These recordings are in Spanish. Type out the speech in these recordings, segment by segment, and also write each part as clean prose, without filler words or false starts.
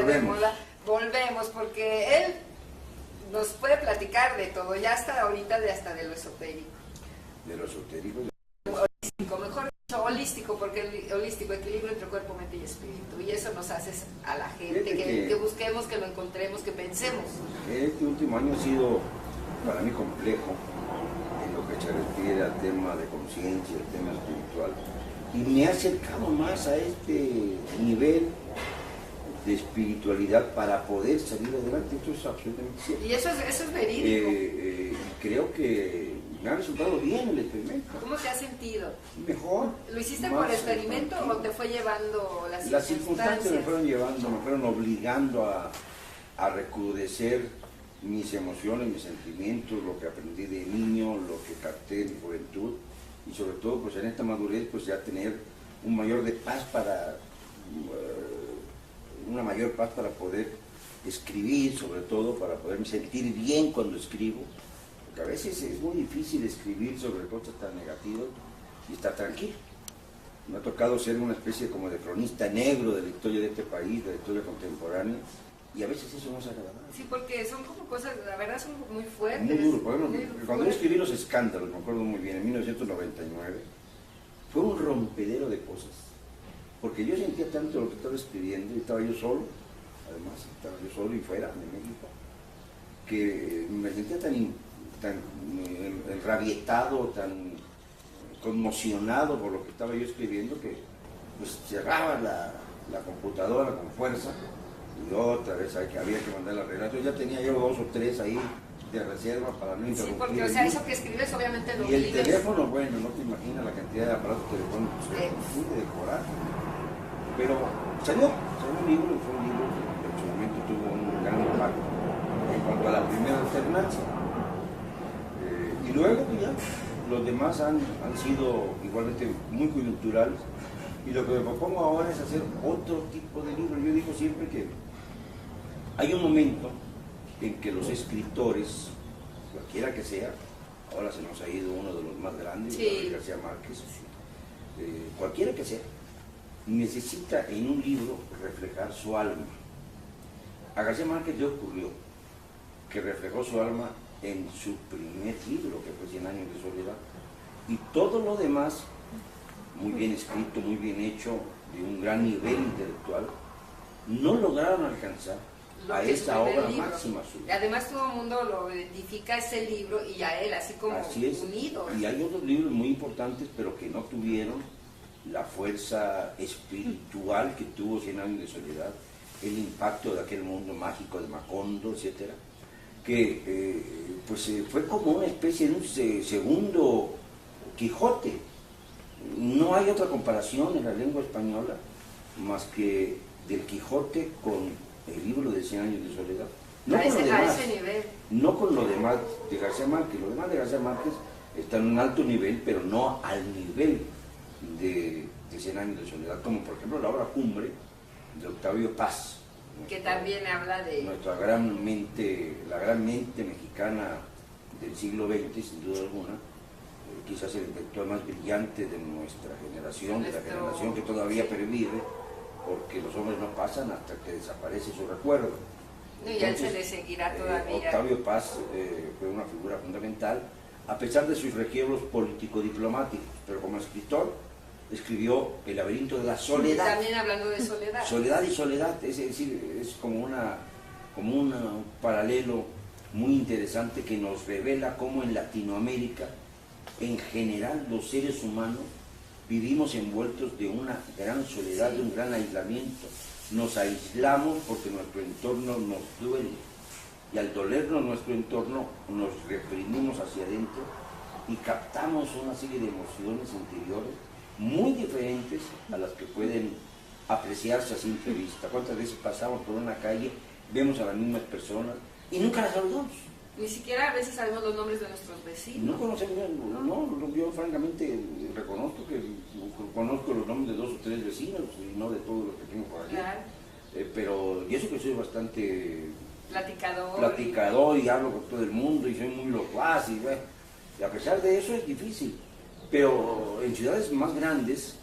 de moda, volvemos, porque él nos puede platicar de todo, ya hasta ahorita hasta de lo esotérico. De lo esotérico. Holístico, mejor dicho, holístico, porque el holístico, equilibrio entre cuerpo, mente y espíritu, y eso nos hace a la gente, que busquemos, que lo encontremos, que pensemos. Este último año ha sido para mí complejo en lo que se refiere al tema de conciencia, al tema espiritual, y me ha acercado más a este nivel de espiritualidad para poder salir adelante. Esto es absolutamente cierto. Y eso es verídico. Creo que me ha resultado bien el experimento. ¿Cómo te has sentido? Mejor. ¿Lo hiciste por experimento o te fue llevando las circunstancias? Las circunstancias me fueron llevando, me fueron obligando a recrudecer mis emociones, mis sentimientos, lo que aprendí de niño, lo que capté en mi juventud, y sobre todo pues en esta madurez pues ya tener un mayor de paz una mayor paz para poder escribir, sobre todo para poderme sentir bien cuando escribo, porque a veces es muy difícil escribir sobre cosas tan negativas y estar tranquilo. Me ha tocado ser una especie como de cronista negro de la historia de este país, de la historia contemporánea, y a veces eso no es agradable. Sí, porque son como cosas, la verdad son muy fuertes. Muy duro. Por ejemplo, cuando yo escribí Los Escándalos, me acuerdo muy bien, en 1999, fue un rompedero de cosas. Porque yo sentía tanto lo que estaba escribiendo, y estaba yo solo, además, estaba yo solo y fuera de México, que me sentía tan enrabietado, tan conmocionado por lo que estaba yo escribiendo, que pues cerraba la computadora con fuerza, y otra vez había que mandar la regla. Entonces ya tenía yo 2 o 3 ahí de reserva para no interrumpir. Sí, porque o sea, eso que escribes obviamente lo y el olvidas. teléfono, bueno, no te imaginas la cantidad de aparatos telefónicos que pude decorar. Pero salió un libro, y fue un libro que en su momento tuvo un gran impacto en cuanto a la primera alternancia. Y luego pues ya, los demás han sido igualmente muy coyunturales, y lo que me propongo ahora es hacer otro tipo de libro. Yo digo siempre que hay un momento en que los escritores, cualquiera que sea, ahora se nos ha ido uno de los más grandes, Gabriel García Márquez, cualquiera que sea, necesita en un libro reflejar su alma. A García Márquez le ocurrió que reflejó su alma en su primer libro, que fue 100 años de soledad, y todo lo demás, muy bien escrito, muy bien hecho, de un gran nivel intelectual, no lograron alcanzar a esa obra máxima suya. Y además todo el mundo lo identifica ese libro y a él así como unido. Y hay otros libros muy importantes, pero que no tuvieron la fuerza espiritual que tuvo 100 años de soledad, el impacto de aquel mundo mágico de Macondo, etcétera, que fue como una especie de un segundo Quijote. No hay otra comparación en la lengua española más que del Quijote con el libro de 100 años de soledad. No con lo demás, ese nivel. No con lo demás de García Márquez. Lo demás de García Márquez está en un alto nivel, pero no al nivel de 100 años de soledad, como por ejemplo la obra Cumbre de Octavio Paz, que también habla de nuestra gran mente, la gran mente mexicana del siglo XX, sin duda alguna, quizás el intelectual más brillante de nuestra generación, de la generación que todavía pervive, porque los hombres no pasan hasta que desaparece su recuerdo. Y a él se le seguirá todavía. Octavio Paz fue una figura fundamental, a pesar de sus requiebros político-diplomáticos, pero como escritor escribió El laberinto de la soledad. También hablando de soledad. Soledad y soledad, es decir, es como un paralelo muy interesante que nos revela cómo en Latinoamérica, en general, los seres humanos vivimos envueltos de una gran soledad, de un gran aislamiento. Nos aislamos porque nuestro entorno nos duele, y al dolernos nuestro entorno nos reprimimos hacia adentro y captamos una serie de emociones interiores muy diferentes a las que pueden apreciarse a simple vista. ¿Cuántas veces pasamos por una calle, vemos a las mismas personas y nunca las saludamos? Ni siquiera a veces sabemos los nombres de nuestros vecinos. No conocemos, yo francamente reconozco que conozco los nombres de 2 o 3 vecinos y no de todos los que tengo por aquí. Claro. Pero y eso que soy bastante platicador y hablo con todo el mundo y soy muy locuaz y a pesar de eso es difícil. Pero en ciudades más grandes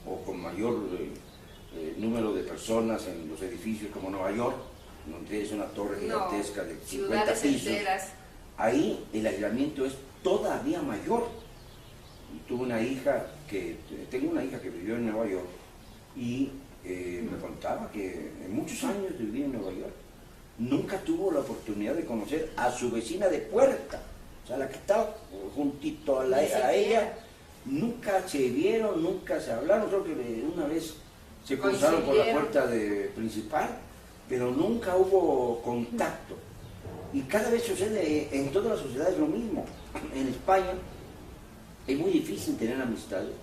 o con mayor número de personas en los edificios como Nueva York, donde es una torre gigantesca de 50 pisos. Enteras. Ahí el aislamiento es todavía mayor. Tengo una hija que vivió en Nueva York y me contaba que en muchos años de vivir en Nueva York nunca tuvo la oportunidad de conocer a su vecina de puerta, o sea, la que estaba juntito a ella. Nunca se vieron, nunca se hablaron, creo que una vez se cruzaron por la puerta principal, pero nunca hubo contacto. Y cada vez sucede en todas las sociedades lo mismo. En España es muy difícil tener amistades,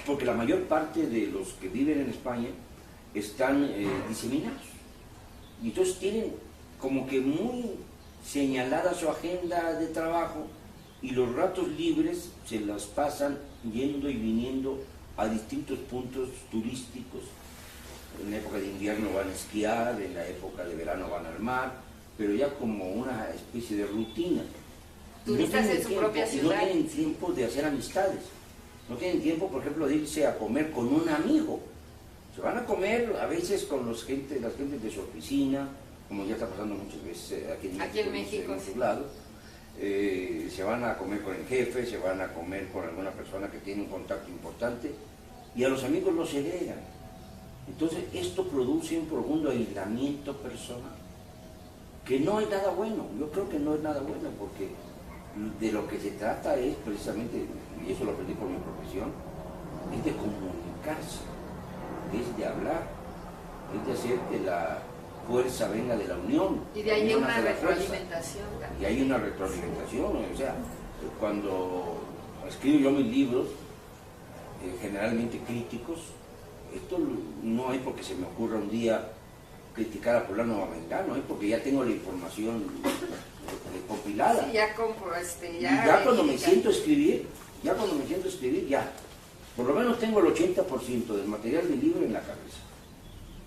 porque la mayor parte de los que viven en España están diseminados. Y entonces tienen como que muy señalada su agenda de trabajo y los ratos libres se las pasan yendo y viniendo a distintos puntos turísticos. En la época de invierno van a esquiar, en la época de verano van al mar, pero ya como una especie de rutina. Turistas en su propia ciudad. No tienen tiempo de hacer amistades. No tienen tiempo, por ejemplo, de irse a comer con un amigo. Se van a comer a veces con las gentes de su oficina, como ya está pasando muchas veces aquí en México, en otros lados. Se van a comer con el jefe, se van a comer con alguna persona que tiene un contacto importante y a los amigos los segregan. Entonces esto produce un profundo aislamiento personal, que no es nada bueno. Yo creo que no es nada bueno, porque de lo que se trata es precisamente, y eso lo aprendí por mi profesión, es de comunicarse, es de hablar, es de hacer que la fuerza venga de la unión. Y de ahí una retroalimentación. Y hay una retroalimentación, o sea, cuando escribo yo mis libros, generalmente críticos, esto no es porque se me ocurra un día criticar a fulano o a mengano, es porque ya tengo la información compilada. Sí, ya compro, ya cuando me siento a escribir, ya, por lo menos tengo el 80% del material del libro en la cabeza.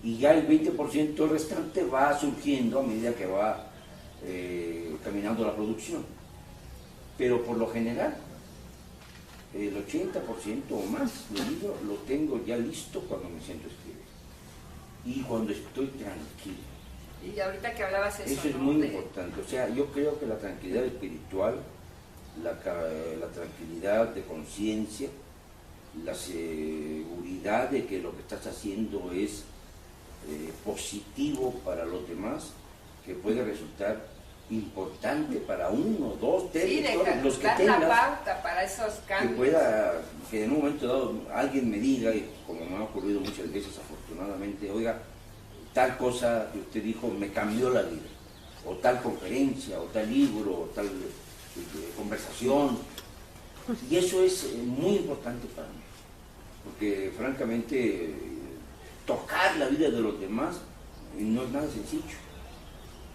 Y ya el 20% restante va surgiendo a medida que va caminando la producción. Pero por lo general, el 80% o más del libro lo tengo ya listo cuando me siento a escribir. Y cuando estoy tranquilo. Y ahorita que hablabas eso es muy importante. O sea, yo creo que la tranquilidad espiritual, la tranquilidad de conciencia, la seguridad de que lo que estás haciendo es positivo para los demás, que puede resultar importante para 1, 2, 3, los que tengas, la pauta para esos cambios. Que en un momento dado alguien me diga, y como me ha ocurrido muchas veces afortunadamente, oiga, tal cosa que usted dijo me cambió la vida, o tal conferencia, o tal libro, o tal conversación, y eso es muy importante para mí, porque francamente tocar la vida de los demás no es nada sencillo.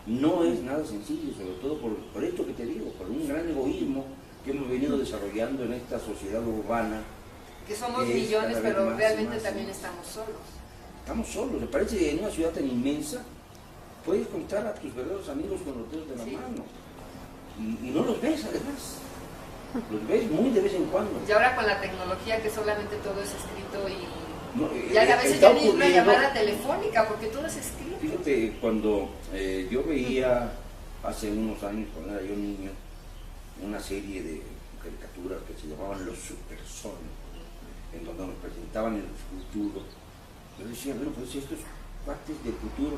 No es nada sencillo, sobre todo por esto que te digo, por un gran egoísmo que hemos venido desarrollando en esta sociedad urbana. Que somos millones, pero realmente también estamos solos. Estamos solos. Me parece que en una ciudad tan inmensa puedes contar a tus verdaderos amigos con los dedos de la mano. Y no los ves, además. Los ves muy de vez en cuando. Y ahora con la tecnología, que solamente todo es escrito y a veces ya ni una llamada telefónica, porque todo es escrito. Fíjate, cuando yo veía hace unos años, cuando era yo niño, una serie de caricaturas que se llamaban Los Supersónicos, en donde nos presentaban el futuro. Yo decía, bueno, pues estos partes del futuro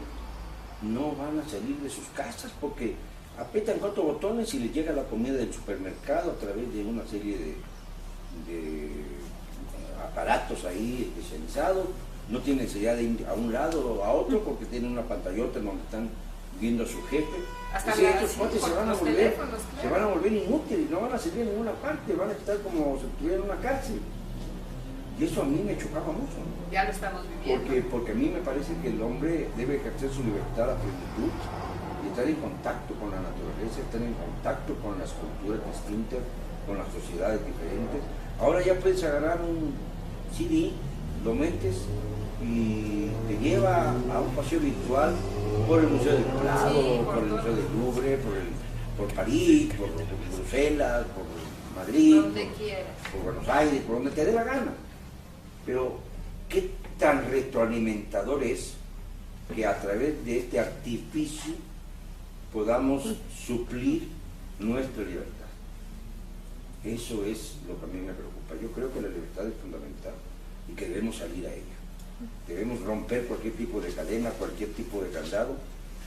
no van a salir de sus casas porque apretan 4 botones y les llega la comida del supermercado a través de una serie de aparatos ahí especializados. No tienen necesidad de ir a un lado o a otro porque tienen una pantallota en donde están viendo a su jefe. Hasta estos cuates se van a volver inútiles, no van a salir en ninguna parte, van a estar como si estuvieran en una cárcel. Y eso a mí me chocaba mucho. Ya lo estamos viviendo. Porque a mí me parece que el hombre debe ejercer su libertad a plenitud y estar en contacto con la naturaleza, estar en contacto con las culturas distintas, con las sociedades diferentes. Ahora ya puedes agarrar un CD, lo metes y te lleva a un paseo virtual por el Museo del Prado, por el Museo del Louvre, por París, por Bruselas, por Madrid, donde quieras, por Buenos Aires, por donde te dé la gana. Pero qué tan retroalimentador es que a través de este artificio podamos suplir nuestra libertad. Eso es lo que a mí me preocupa. Yo creo que la libertad es fundamental y que debemos salir a ella. Debemos romper cualquier tipo de cadena, cualquier tipo de candado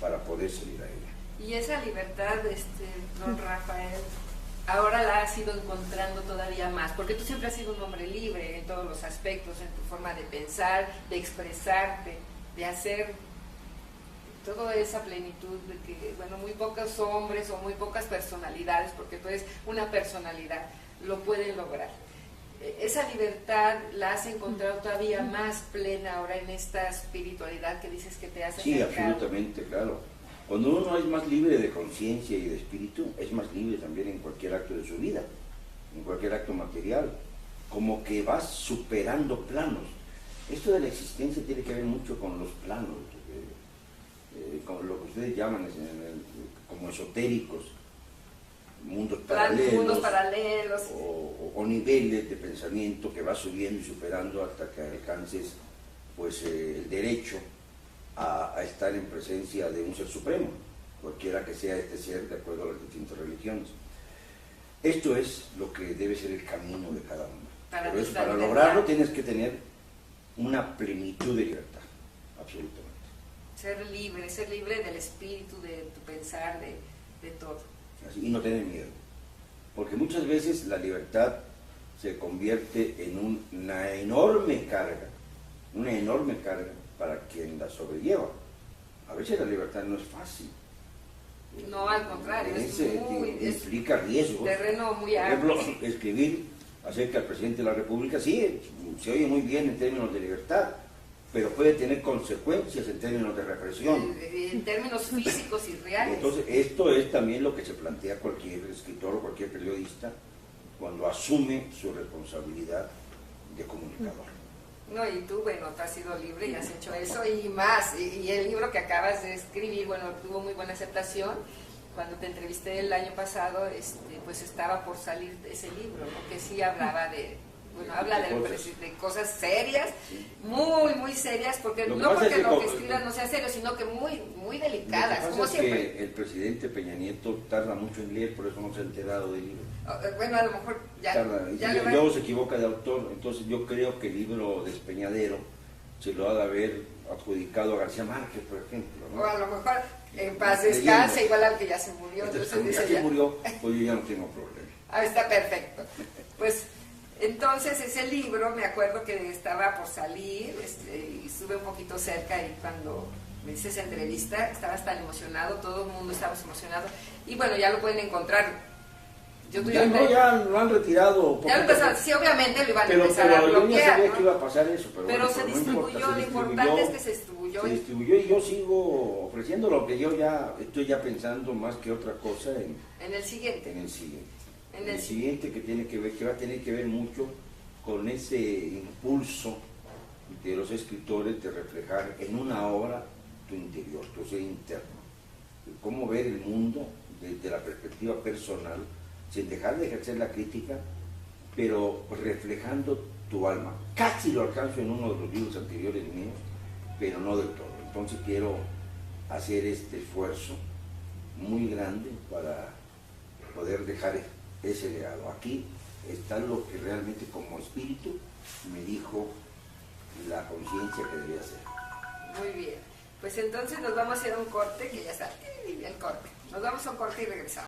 para poder salir a ella. Y esa libertad, don Rafael, ahora la has ido encontrando todavía más, porque tú siempre has sido un hombre libre en todos los aspectos, en tu forma de pensar, de expresarte, de hacer toda esa plenitud de que, bueno, muy pocos hombres o muy pocas personalidades, porque tú eres una personalidad, lo pueden lograr. Esa libertad la has encontrado todavía más plena ahora en esta espiritualidad que dices que te hace. Sí, absolutamente, claro. Cuando uno es más libre de conciencia y de espíritu, es más libre también en cualquier acto de su vida, en cualquier acto material, como que vas superando planos. Esto de la existencia tiene que ver mucho con los planos, con lo que ustedes llaman como esotéricos, mundos paralelos, o niveles de pensamiento que vas subiendo y superando hasta que alcances pues el derecho a estar en presencia de un ser supremo, cualquiera que sea este ser de acuerdo a las distintas religiones. Esto es lo que debe ser el camino de cada uno. Pero eso, para lograrlo tienes que tener una plenitud de libertad, absolutamente. Ser libre del espíritu, de tu pensar, de todo. Así, y no tener miedo, porque muchas veces la libertad se convierte en una enorme carga para quien la sobrelleva. A veces la libertad no es fácil. No, al contrario, implica riesgos. Terreno muy amplio. Por ejemplo, escribir acerca del presidente de la República, sí, se oye muy bien en términos de libertad, pero puede tener consecuencias en términos de represión. En términos físicos y reales. Entonces, esto es también lo que se plantea cualquier escritor o cualquier periodista cuando asume su responsabilidad de comunicador. No, y tú, bueno, tú has sido libre y has hecho eso y más. Y el libro que acabas de escribir, bueno, tuvo muy buena aceptación. Cuando te entrevisté el año pasado, pues estaba por salir ese libro, ¿no? Que sí hablaba habla de cosas serias, sí. muy serias, porque no porque lo que escribas no sea serio, sino que muy delicadas, como siempre. Que el presidente Peña Nieto tarda mucho en leer, por eso no se ha enterado del libro. Bueno, a lo mejor luego se equivoca de autor, entonces yo creo que el libro de Despeñadero se lo ha de haber adjudicado a García Márquez, por ejemplo, ¿no? O a lo mejor en paz descanse, igual al que ya se murió. Ya se murió, pues yo ya no tengo problema. Está perfecto. Pues entonces ese libro, me acuerdo que estaba por salir, y estuve un poquito cerca y cuando me hice esa entrevista estabas tan emocionado, todo el mundo estábamos emocionados, y bueno, ya lo pueden encontrar. Ya lo han retirado. Ya lo empezaron, sí, obviamente lo iban a empezar a bloquear. Yo ya sabía que iba a pasar eso, pero se distribuyó, lo importante es que se distribuyó. Se distribuyó y yo sigo ofreciendo lo que yo ya estoy pensando más que otra cosa en el siguiente. En el siguiente que va a tener que ver mucho con ese impulso de los escritores de reflejar en una obra tu interior, tu ser interno, cómo ver el mundo desde la perspectiva personal, sin dejar de ejercer la crítica, pero reflejando tu alma. Casi lo alcanzo en uno de los libros anteriores míos, pero no del todo. Entonces quiero hacer este esfuerzo muy grande para poder dejar ese legado. Aquí está lo que realmente como espíritu me dijo la conciencia que debía ser. Muy bien, pues entonces nos vamos a hacer un corte, que ya está el corte. Nos vamos a un corte y regresamos.